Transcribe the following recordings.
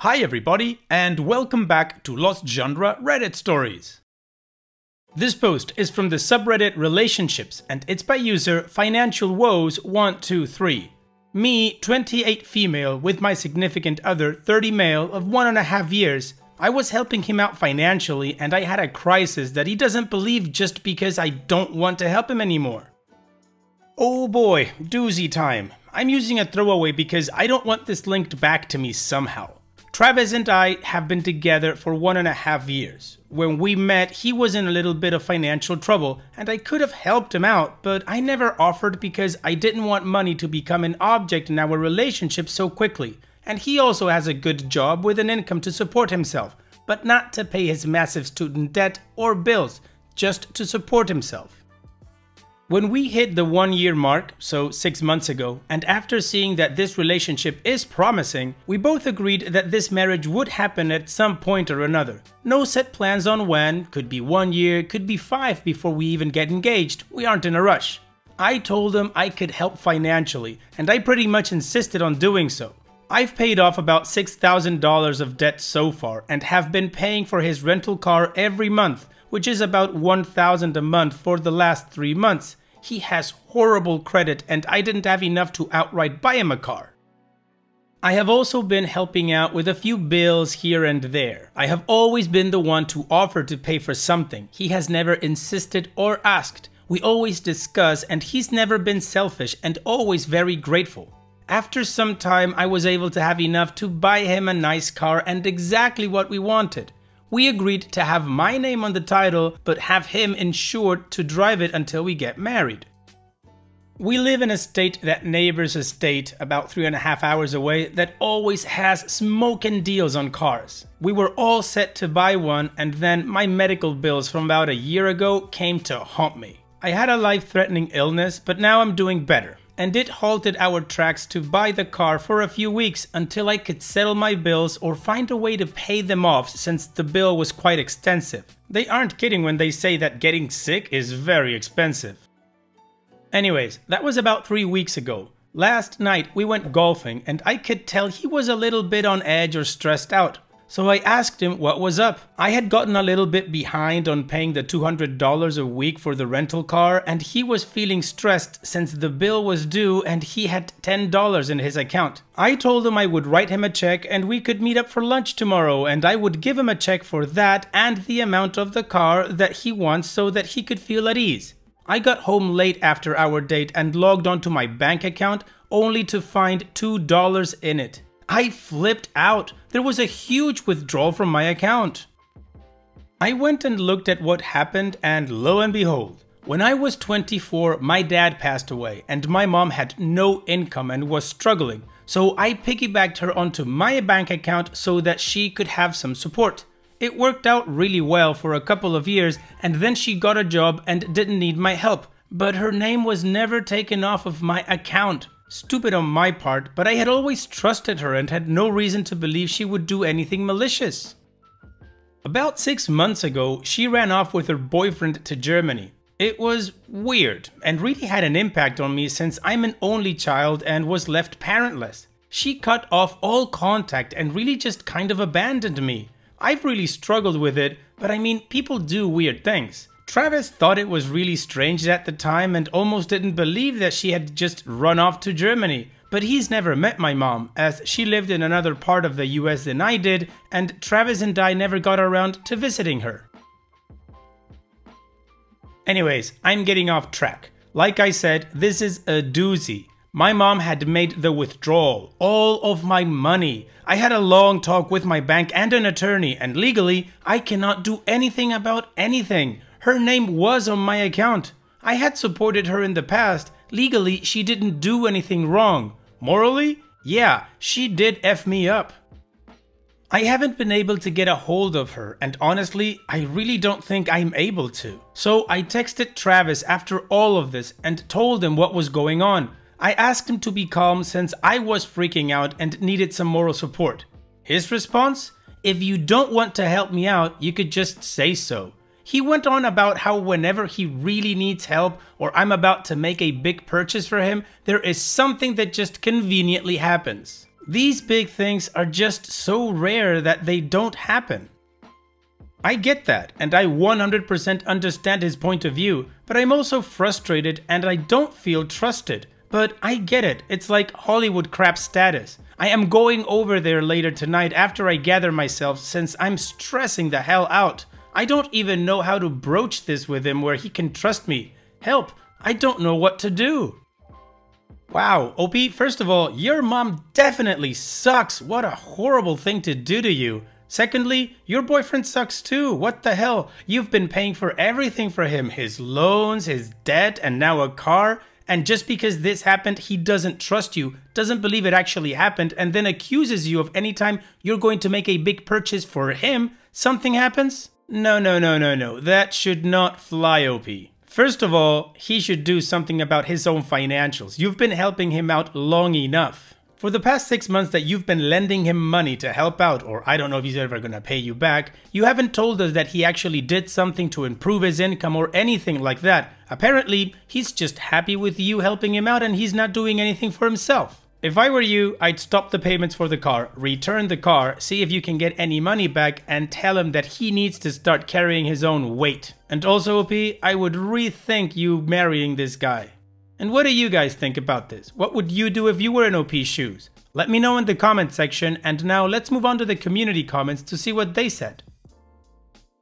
Hi everybody, and welcome back to Lost Genre Reddit Stories. This post is from the subreddit Relationships, and it's by user Financial Woes 123. Me, 28 female, with my significant other, 30 male, of 1.5 years. I was helping him out financially, and I had a crisis that he doesn't believe just because I don't want to help him anymore. Oh boy, doozy time. I'm using a throwaway because I don't want this linked back to me somehow. Travis and I have been together for 1.5 years. When we met, he was in a little bit of financial trouble, and I could have helped him out, but I never offered because I didn't want money to become an object in our relationship so quickly. And he also has a good job with an income to support himself, but not to pay his massive student debt or bills, just to support himself. When we hit the 1-year mark, so 6 months ago, and after seeing that this relationship is promising, we both agreed that this marriage would happen at some point or another. No set plans on when, could be 1 year, could be 5 before we even get engaged, we aren't in a rush. I told him I could help financially, and I pretty much insisted on doing so. I've paid off about $6,000 of debt so far, and have been paying for his rental car every month, which is about $1,000 a month for the last 3 months. He has horrible credit and I didn't have enough to outright buy him a car. I have also been helping out with a few bills here and there. I have always been the one to offer to pay for something. He has never insisted or asked. We always discuss and he's never been selfish and always very grateful. After some time I was able to have enough to buy him a nice car and exactly what we wanted. We agreed to have my name on the title, but have him insured to drive it until we get married. We live in a state that neighbors a state about 3.5 hours away that always has smoking deals on cars. We were all set to buy one, and then my medical bills from about a year ago came to haunt me. I had a life-threatening illness, but now I'm doing better. And it halted our tracks to buy the car for a few weeks until I could settle my bills or find a way to pay them off since the bill was quite extensive. They aren't kidding when they say that getting sick is very expensive. Anyways, that was about 3 weeks ago. Last night we went golfing and I could tell he was a little bit on edge or stressed out. So I asked him what was up. I had gotten a little bit behind on paying the $200 a week for the rental car, and he was feeling stressed since the bill was due and he had $10 in his account. I told him I would write him a check and we could meet up for lunch tomorrow, and I would give him a check for that and the amount of the car that he wants so that he could feel at ease. I got home late after our date and logged onto my bank account only to find $2 in it. I flipped out. There was a huge withdrawal from my account. I went and looked at what happened, and lo and behold, when I was 24, my dad passed away and my mom had no income and was struggling, so I piggybacked her onto my bank account so that she could have some support. It worked out really well for a couple of years, and then she got a job and didn't need my help, but her name was never taken off of my account. Stupid on my part, but I had always trusted her and had no reason to believe she would do anything malicious. About 6 months ago, she ran off with her boyfriend to Germany. It was weird and really had an impact on me since I'm an only child and was left parentless. She cut off all contact and really just kind of abandoned me. I've really struggled with it, but I mean, people do weird things. Travis thought it was really strange at the time and almost didn't believe that she had just run off to Germany. But he's never met my mom, as she lived in another part of the US than I did, and Travis and I never got around to visiting her. Anyways, I'm getting off track. Like I said, this is a doozy. My mom had made the withdrawal, all of my money. I had a long talk with my bank and an attorney, and legally, I cannot do anything about anything. Her name was on my account. I had supported her in the past. Legally, she didn't do anything wrong. Morally, yeah, she did F me up. I haven't been able to get a hold of her, and honestly, I really don't think I'm able to. So I texted Travis after all of this and told him what was going on. I asked him to be calm since I was freaking out and needed some moral support. His response? If you don't want to help me out, you could just say so. He went on about how whenever he really needs help or I'm about to make a big purchase for him, there is something that just conveniently happens. These big things are just so rare that they don't happen. I get that, and I 100% understand his point of view, but I'm also frustrated and I don't feel trusted. But I get it, it's like Hollywood crap status. I am going over there later tonight after I gather myself since I'm stressing the hell out. I don't even know how to broach this with him where he can trust me. Help, I don't know what to do. Wow, OP, first of all, your mom definitely sucks. What a horrible thing to do to you. Secondly, your boyfriend sucks too. What the hell? You've been paying for everything for him. His loans, his debt, and now a car. And just because this happened, he doesn't trust you, doesn't believe it actually happened, and then accuses you of any time you're going to make a big purchase for him, something happens? No. That should not fly, OP. First of all, he should do something about his own financials. You've been helping him out long enough. For the past 6 months that you've been lending him money to help out, or I don't know if he's ever gonna pay you back, you haven't told us that he actually did something to improve his income or anything like that. Apparently, he's just happy with you helping him out and he's not doing anything for himself. If I were you, I'd stop the payments for the car, return the car, see if you can get any money back, and tell him that he needs to start carrying his own weight. And also, OP, I would rethink you marrying this guy. And what do you guys think about this? What would you do if you were in OP's shoes? Let me know in the comment section, and now let's move on to the community comments to see what they said.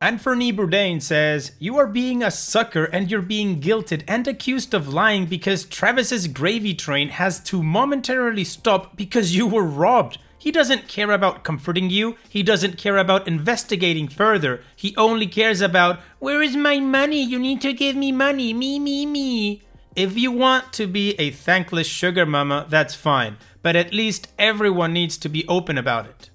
Anthony Bourdain says, "You are being a sucker and you're being guilted and accused of lying because Travis's gravy train has to momentarily stop because you were robbed. He doesn't care about comforting you, he doesn't care about investigating further, he only cares about, 'Where is my money? You need to give me money, me. If you want to be a thankless sugar mama, that's fine, but at least everyone needs to be open about it."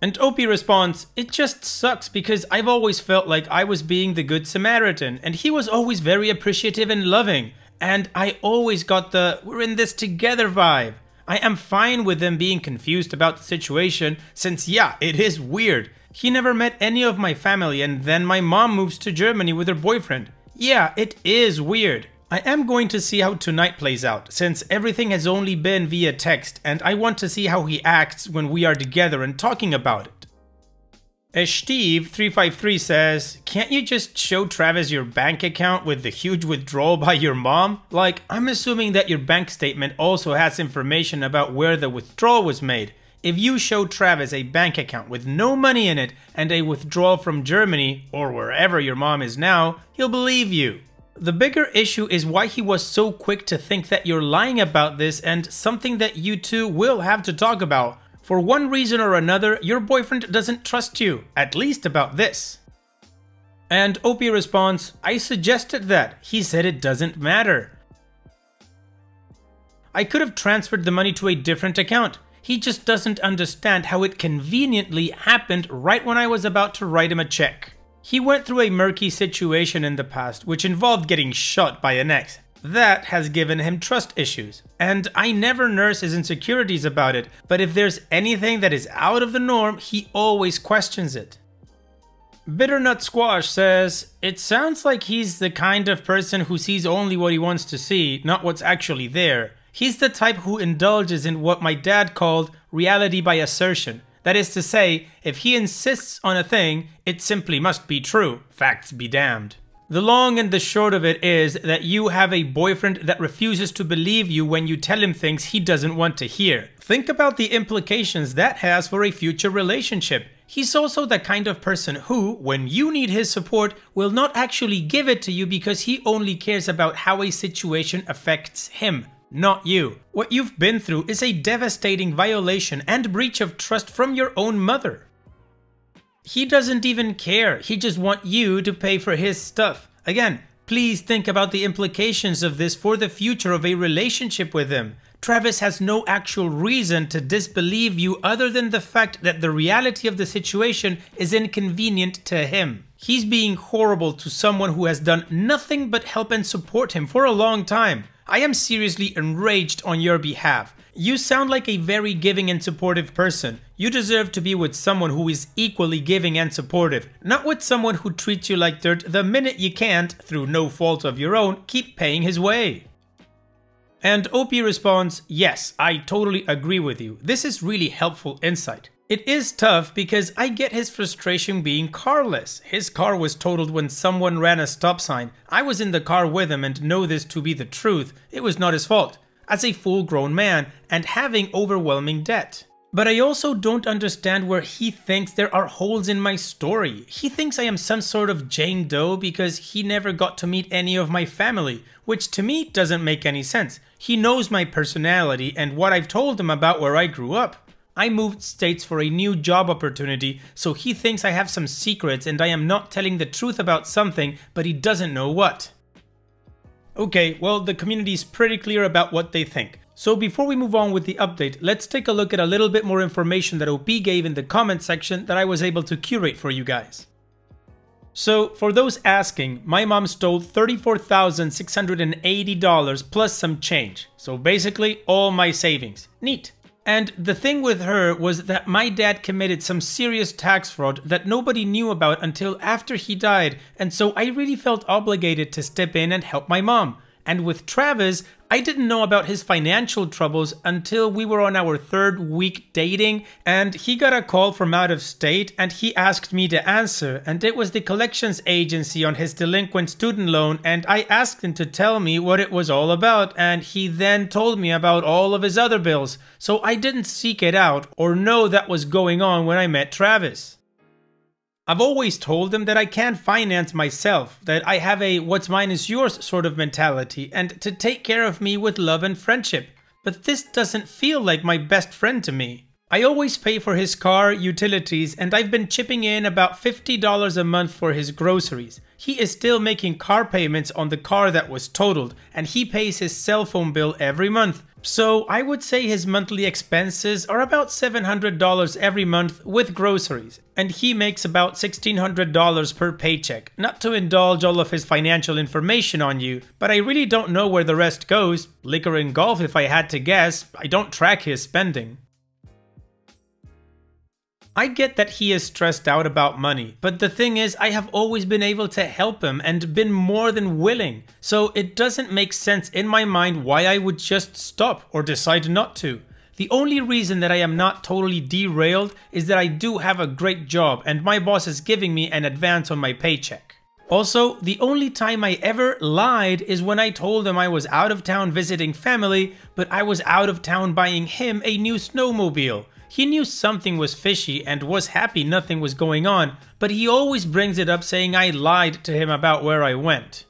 And OP responds, "It just sucks because I've always felt like I was being the good Samaritan and he was always very appreciative and loving, and I always got the 'we're in this together' vibe. I am fine with them being confused about the situation since yeah, it is weird. He never met any of my family and then my mom moves to Germany with her boyfriend. Yeah, it is weird. I am going to see how tonight plays out, since everything has only been via text, and I want to see how he acts when we are together and talking about it." Steve353 says, "Can't you just show Travis your bank account with the huge withdrawal by your mom? Like, I'm assuming that your bank statement also has information about where the withdrawal was made. If you show Travis a bank account with no money in it and a withdrawal from Germany, or wherever your mom is now, he'll believe you. The bigger issue is why he was so quick to think that you're lying about this, and something that you two will have to talk about. For one reason or another, your boyfriend doesn't trust you, at least about this." And OP responds, "I suggested that. He said it doesn't matter. I could have transferred the money to a different account. He just doesn't understand how it conveniently happened right when I was about to write him a check. He went through a murky situation in the past, which involved getting shot by an ex. That has given him trust issues. And I never nurse his insecurities about it, but if there's anything that is out of the norm, he always questions it." Bitternut Squash says, "It sounds like he's the kind of person who sees only what he wants to see, not what's actually there. He's the type who indulges in what my dad called reality by assertion. That is to say, if he insists on a thing, it simply must be true. Facts be damned." The long and the short of it is that you have a boyfriend that refuses to believe you when you tell him things he doesn't want to hear. Think about the implications that has for a future relationship. He's also the kind of person who, when you need his support, will not actually give it to you because he only cares about how a situation affects him, not you. What you've been through is a devastating violation and breach of trust from your own mother. He doesn't even care, he just wants you to pay for his stuff. Again, please think about the implications of this for the future of a relationship with him. Travis has no actual reason to disbelieve you other than the fact that the reality of the situation is inconvenient to him. He's being horrible to someone who has done nothing but help and support him for a long time. I am seriously enraged on your behalf. You sound like a very giving and supportive person. You deserve to be with someone who is equally giving and supportive, not with someone who treats you like dirt the minute you can't, through no fault of your own, keep paying his way. And OP responds, yes, I totally agree with you. This is really helpful insight. It is tough because I get his frustration being carless. His car was totaled when someone ran a stop sign. I was in the car with him and know this to be the truth. It was not his fault, as a full-grown man and having overwhelming debt. But I also don't understand where he thinks there are holes in my story. He thinks I am some sort of Jane Doe because he never got to meet any of my family, which to me doesn't make any sense. He knows my personality and what I've told him about where I grew up. I moved states for a new job opportunity, so he thinks I have some secrets and I am not telling the truth about something, but he doesn't know what. Okay, well, the community is pretty clear about what they think. So before we move on with the update, let's take a look at a little bit more information that OP gave in the comment section that I was able to curate for you guys. So, for those asking, my mom stole $34,680 plus some change. So basically, all my savings. Neat. And the thing with her was that my dad committed some serious tax fraud that nobody knew about until after he died, and so I really felt obligated to step in and help my mom. And with Travis, I didn't know about his financial troubles until we were on our 3rd week dating, and he got a call from out of state and he asked me to answer, and it was the collections agency on his delinquent student loan, and I asked him to tell me what it was all about, and he then told me about all of his other bills, so I didn't seek it out or know that was going on when I met Travis. I've always told him that I can't finance myself, that I have a what's mine is yours sort of mentality, and to take care of me with love and friendship. But this doesn't feel like my best friend to me. I always pay for his car, utilities, and I've been chipping in about $50 a month for his groceries. He is still making car payments on the car that was totaled, and he pays his cell phone bill every month. So I would say his monthly expenses are about $700 every month with groceries, and he makes about $1,600 per paycheck. Not to indulge all of his financial information on you, but I really don't know where the rest goes. Liquor and golf if I had to guess. I don't track his spending. I get that he is stressed out about money, but the thing is I have always been able to help him and been more than willing, so it doesn't make sense in my mind why I would just stop or decide not to. The only reason that I am not totally derailed is that I do have a great job and my boss is giving me an advance on my paycheck. Also, the only time I ever lied is when I told him I was out of town visiting family, but I was out of town buying him a new snowmobile. He knew something was fishy and was happy nothing was going on, but he always brings it up saying I lied to him about where I went.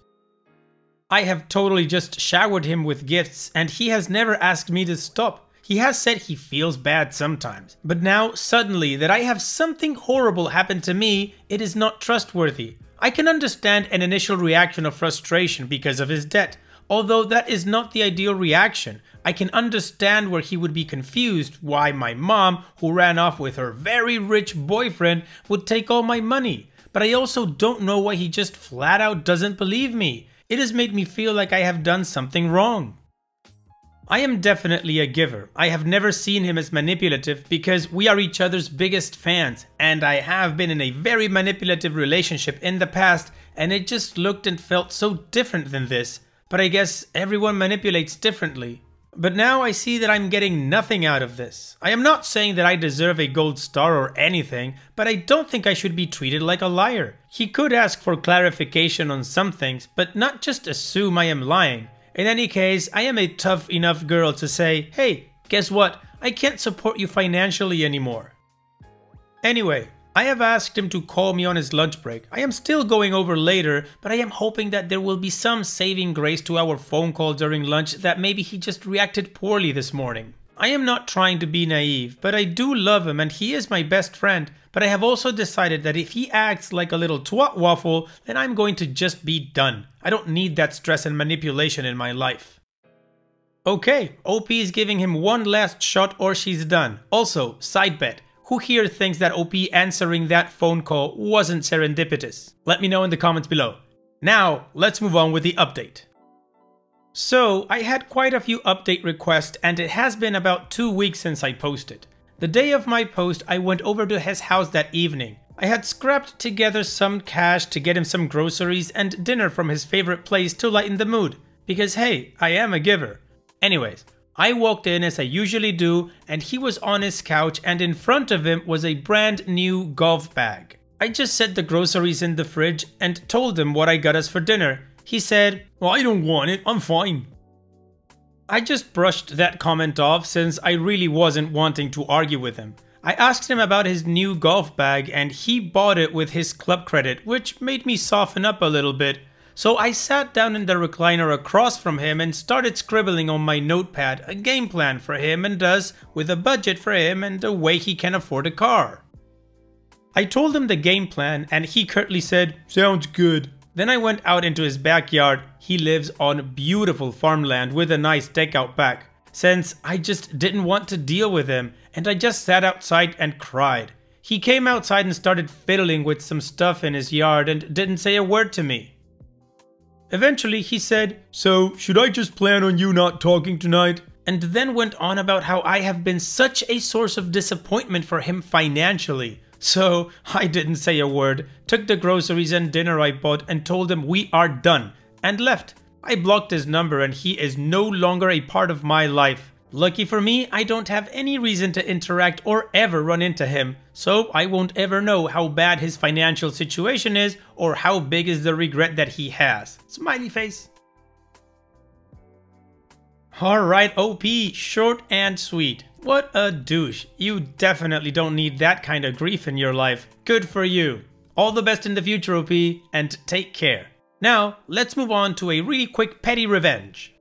I have totally just showered him with gifts and he has never asked me to stop. He has said he feels bad sometimes, but now suddenly that I have something horrible happen to me, it is not trustworthy. I can understand an initial reaction of frustration because of his debt, although that is not the ideal reaction. I can understand where he would be confused why my mom, who ran off with her very rich boyfriend, would take all my money. But I also don't know why he just flat out doesn't believe me. It has made me feel like I have done something wrong. I am definitely a giver. I have never seen him as manipulative because we are each other's biggest fans, and I have been in a very manipulative relationship in the past, and it just looked and felt so different than this. But I guess everyone manipulates differently. But now I see that I'm getting nothing out of this. I am not saying that I deserve a gold star or anything, but I don't think I should be treated like a liar. He could ask for clarification on some things, but not just assume I am lying. In any case, I am a tough enough girl to say, hey, guess what? I can't support you financially anymore. Anyway, I have asked him to call me on his lunch break. I am still going over later, but I am hoping that there will be some saving grace to our phone call during lunch that maybe he just reacted poorly this morning. I am not trying to be naive, but I do love him and he is my best friend, but I have also decided that if he acts like a little twat waffle, then I'm going to just be done. I don't need that stress and manipulation in my life. Okay, OP is giving him one last shot or she's done. Also, side bet. Who here thinks that OP answering that phone call wasn't serendipitous? Let me know in the comments below. Now, let's move on with the update. So, I had quite a few update requests and it has been about 2 weeks since I posted. The day of my post, I went over to his house that evening. I had scrapped together some cash to get him some groceries and dinner from his favorite place to lighten the mood. Because hey, I am a giver. Anyways, I walked in as I usually do, and he was on his couch, and in front of him was a brand new golf bag. I just set the groceries in the fridge and told him what I got us for dinner. He said, "Well, I don't want it, I'm fine." I just brushed that comment off since I really wasn't wanting to argue with him. I asked him about his new golf bag and he bought it with his club credit, which made me soften up a little bit. So I sat down in the recliner across from him and started scribbling on my notepad a game plan for him and us, with a budget for him and a way he can afford a car. I told him the game plan and he curtly said, "Sounds good." Then I went out into his backyard. He lives on beautiful farmland with a nice deck out back. Since I just didn't want to deal with him, and I just sat outside and cried. He came outside and started fiddling with some stuff in his yard and didn't say a word to me. Eventually he said, "So, should I just plan on you not talking tonight?" And then went on about how I have been such a source of disappointment for him financially. So I didn't say a word, took the groceries and dinner I bought and told him we are done, and left. I blocked his number and he is no longer a part of my life. Lucky for me, I don't have any reason to interact or ever run into him, so I won't ever know how bad his financial situation is or how big is the regret that he has. Smiley face. Alright, OP, short and sweet. What a douche. You definitely don't need that kind of grief in your life. Good for you. All the best in the future, OP, and take care. Now, let's move on to a really quick petty revenge.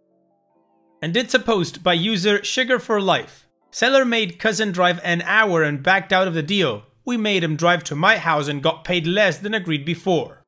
And it's a post by user Sugar4Life. Seller made cousin drive an hour and backed out of the deal. We made him drive to my house and got paid less than agreed before.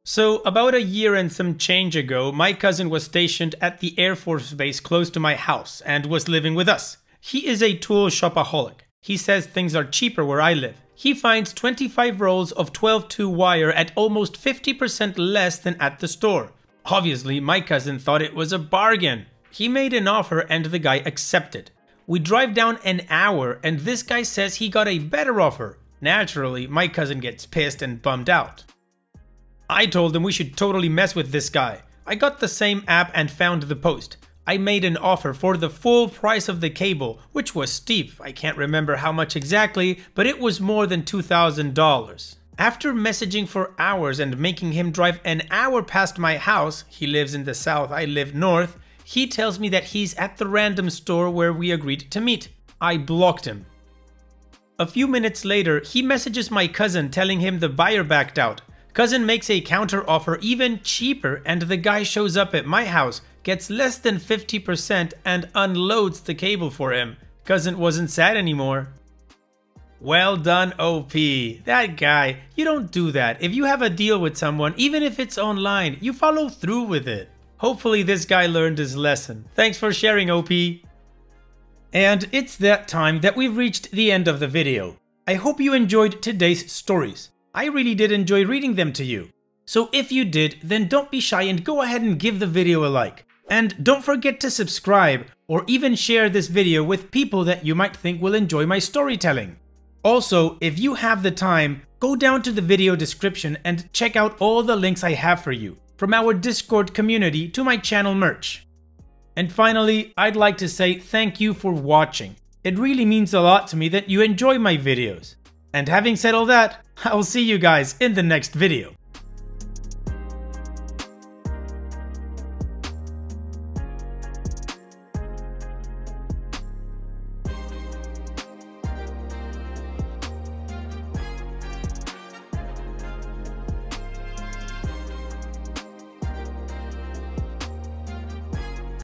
So, about a year and some change ago, my cousin was stationed at the Air Force base close to my house and was living with us. He is a tool shopaholic. He says things are cheaper where I live. He finds 25 rolls of 12-2 wire at almost 50% less than at the store. Obviously, my cousin thought it was a bargain. He made an offer and the guy accepted. We drive down an hour and this guy says he got a better offer. Naturally, my cousin gets pissed and bummed out. I told him we should totally mess with this guy. I got the same app and found the post. I made an offer for the full price of the cable, which was steep. I can't remember how much exactly, but it was more than $2,000. After messaging for hours and making him drive an hour past my house, he lives in the south, I live north, he tells me that he's at the random store where we agreed to meet. I blocked him. A few minutes later, he messages my cousin telling him the buyer backed out. Cousin makes a counter offer even cheaper and the guy shows up at my house, gets less than 50% and unloads the cable for him. Cousin wasn't sad anymore. Well done, OP. That guy, you don't do that. If you have a deal with someone, even if it's online, you follow through with it. Hopefully this guy learned his lesson. Thanks for sharing, OP. And it's that time that we've reached the end of the video. I hope you enjoyed today's stories. I really did enjoy reading them to you. So if you did, then don't be shy and go ahead and give the video a like. And don't forget to subscribe or even share this video with people that you might think will enjoy my storytelling. Also, if you have the time, go down to the video description and check out all the links I have for you, from our Discord community to my channel merch. And finally, I'd like to say thank you for watching. It really means a lot to me that you enjoy my videos. And having said all that, I'll see you guys in the next video.